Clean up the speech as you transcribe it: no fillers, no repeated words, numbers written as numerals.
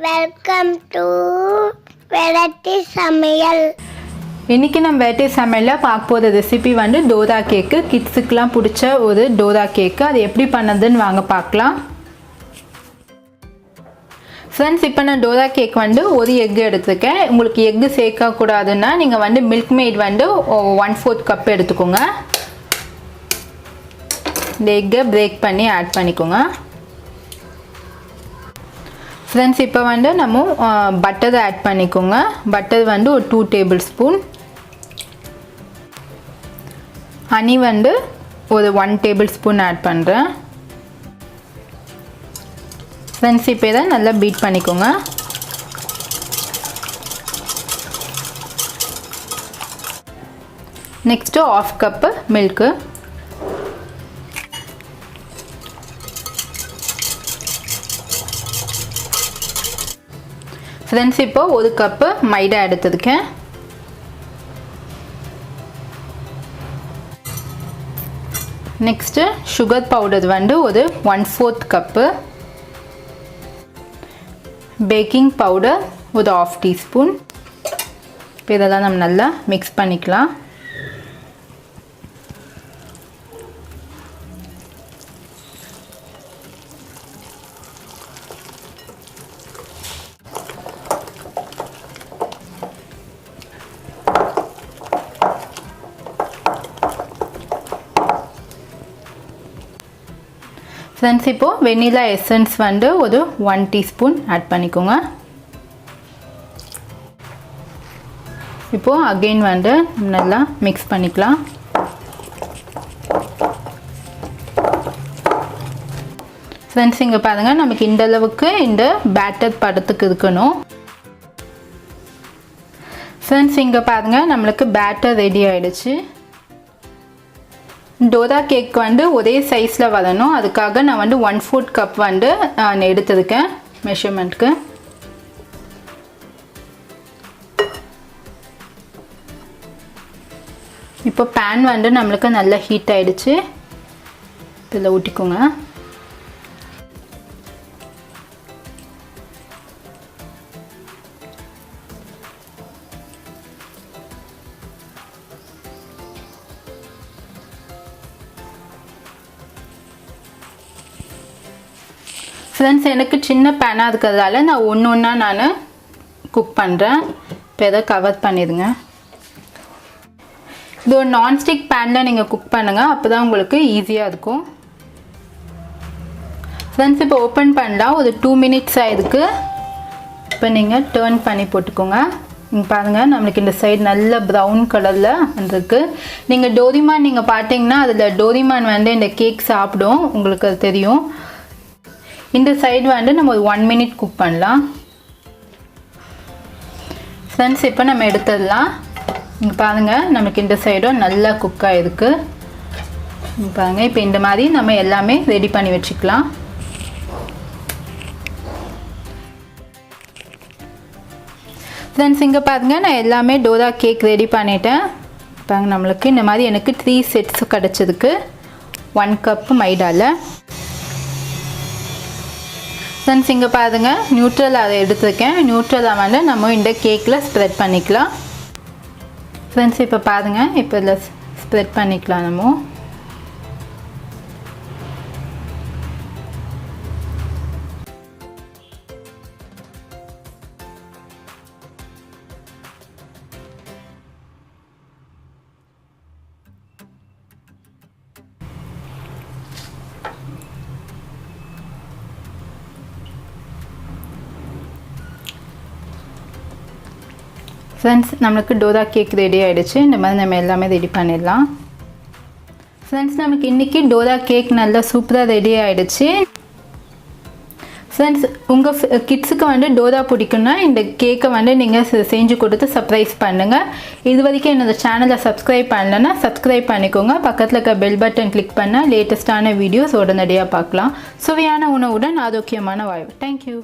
Welcome to variety சமையல். இன்றைக்கி நம்ம வெரைட்டி சமையலில் பார்க்க போகிற ரெசிபி வந்து டோரா கேக்கு. கிட்ஸுக்கெலாம் பிடிச்ச ஒரு டோரா கேக்கு. அது எப்படி பண்ணதுன்னு வாங்க பார்க்கலாம். ஃப்ரெண்ட்ஸ், இப்போ நான் டோரா கேக் வந்து ஒரு எக்கு எடுத்துருக்கேன். உங்களுக்கு எக்கு சேர்க்கக்கூடாதுன்னா நீங்கள் வந்து மில்க் மேட் வந்து 1/4 கப் எடுத்துக்கோங்க. இந்த எக்கை பிரேக் பண்ணி ஆட் பண்ணிக்கோங்க. ஃப்ரெண்ட்ஸ், இப்போ வந்து நம்ம பட்டர் ஆட் பண்ணிக்கோங்க. பட்டர் வந்து ஒரு 2 டேபிள் ஸ்பூன், ஹனி வந்து ஒரு 1 டேபிள் ஸ்பூன் ஆட் பண்ணுறேன். ஃப்ரெண்ட்ஸ், இப்போ இதை நல்லா பீட் பண்ணிக்கோங்க. நெக்ஸ்ட்டு 1/2 கப்பு மில்க்கு, ஃப்ரெண்ட்ஸ் இப்போ 1 கப்பு மைதா எடுத்துருக்கேன். நெக்ஸ்ட்டு சுகர் பவுடர் வந்து ஒரு 1/4 கப்பு, பேக்கிங் பவுடர் ஒரு 1/2 டீஸ்பூன். இப்போ இதெல்லாம் நம்ம நல்லா மிக்ஸ் பண்ணிக்கலாம். ஃப்ரெண்ட்ஸ், இப்போது வெனிலா எசன்ஸ் வந்து ஒரு 1 டீஸ்பூன் ஆட் பண்ணிக்கோங்க. இப்போது அகெயின் வந்து நல்லா மிக்ஸ் பண்ணிக்கலாம். ஃப்ரெண்ட்ஸ், இங்கே பாருங்கள், நமக்கு இந்த அளவுக்கு இந்த பேட்டர் படத்துக்கு இருக்கணும். ஃப்ரெண்ட்ஸ், இங்கே பாருங்கள், நம்மளுக்கு பேட்டர் ரெடி ஆகிடுச்சு. டோரா கேக் வந்து ஒரே சைஸில் வரணும். அதுக்காக நான் வந்து 1/4 கப் வந்து நான் எடுத்துருக்கேன் மெஷர்மெண்ட்க்கு. இப்போ பேன் வந்து நம்மளுக்கு நல்லா ஹீட் ஆகிடுச்சு. இதில் ஊற்றிக்கோங்க. ஃப்ரெண்ட்ஸ், எனக்கு சின்ன பேனாக இருக்கிறதால நான் ஒன்றா நான் குக் பண்ணுறேன். இப்போ எதை கவர் பண்ணிடுங்க. இது ஒரு நான்ஸ்டிக் பேனில் நீங்கள் குக் பண்ணுங்கள், அப்போ தான் உங்களுக்கு ஈஸியாக இருக்கும். ஃப்ரெண்ட்ஸ், இப்போ ஓப்பன் பண்ணலாம். ஒரு 2 மினிட்ஸ் ஆகிருக்கு. இப்போ நீங்கள் டர்ன் பண்ணி போட்டுக்கோங்க. இங்கே பாருங்கள், நம்மளுக்கு இந்த சைடு நல்ல ப்ரௌன் கலரில் வந்துருக்கு. நீங்கள் டோரிமான் நீங்கள் பார்த்தீங்கன்னா அதில் டோரிமான் வந்து இந்த கேக் சாப்பிடும், உங்களுக்கு அது தெரியும். இந்த சைடு வந்து நம்ம ஒரு 1 மினிட் குக் பண்ணலாம். ஃப்ரெண்ட்ஸ், இப்போ நம்ம எடுத்துடலாம். இங்கே பாருங்கள், நமக்கு இந்த சைடும் நல்லா குக் ஆகிருக்கு. இங்கே பாருங்கள், இப்போ இந்த மாதிரி நம்ம எல்லாமே ரெடி பண்ணி வச்சுக்கலாம். ஃப்ரெண்ட்ஸ், இங்கே பாருங்கள், நான் எல்லாமே டோரா கேக் ரெடி பண்ணிட்டேன். பாருங்கள், நம்மளுக்கு இந்த மாதிரி எனக்கு 3 செட்ஸ் கிடச்சிருக்கு 1 கப்பு மைதாவில். ஃப்ரெண்ட்ஸ், இங்கே பாருங்கள், நியூட்ரல் அதை எடுத்துருக்கேன். நியூட்ரலை வந்து நம்ம இந்த கேக்கில் ஸ்ப்ரெட் பண்ணிக்கலாம். ஃப்ரெண்ட்ஸ், இப்போ பாருங்கள், இப்போ இதில் ஸ்ப்ரெட் பண்ணிக்கலாம் நம்ம. ஃப்ரெண்ட்ஸ், நம்மளுக்கு டோரா கேக் ரெடி ஆகிடுச்சு. இந்த மாதிரி நம்ம எல்லாமே ரெடி பண்ணிடலாம். ஃப்ரெண்ட்ஸ், நமக்கு இன்றைக்கி டோரா கேக் நல்லா சூப்பராக ரெடி ஆகிடுச்சு. ஃப்ரெண்ட்ஸ், உங்கள் கிட்ஸுக்கு வந்து டோரா பிடிக்குன்னா இந்த கேக்கை வந்து நீங்கள் செஞ்சு கொடுத்து சர்ப்ரைஸ் பண்ணுங்கள். இது வரைக்கும் என்னோட சேனலை சப்ஸ்கிரைப் பண்ணலைன்னா சப்ஸ்கிரைப் பண்ணிக்கோங்க. பக்கத்தில் இருக்க பெல் பட்டன் கிளிக் பண்ணால் லேட்டஸ்ட்டான வீடியோஸ் உடனடியாக பார்க்கலாம். சுவையான உணவுடன் ஆரோக்கியமான வாழ்வு. தேங்க்யூ.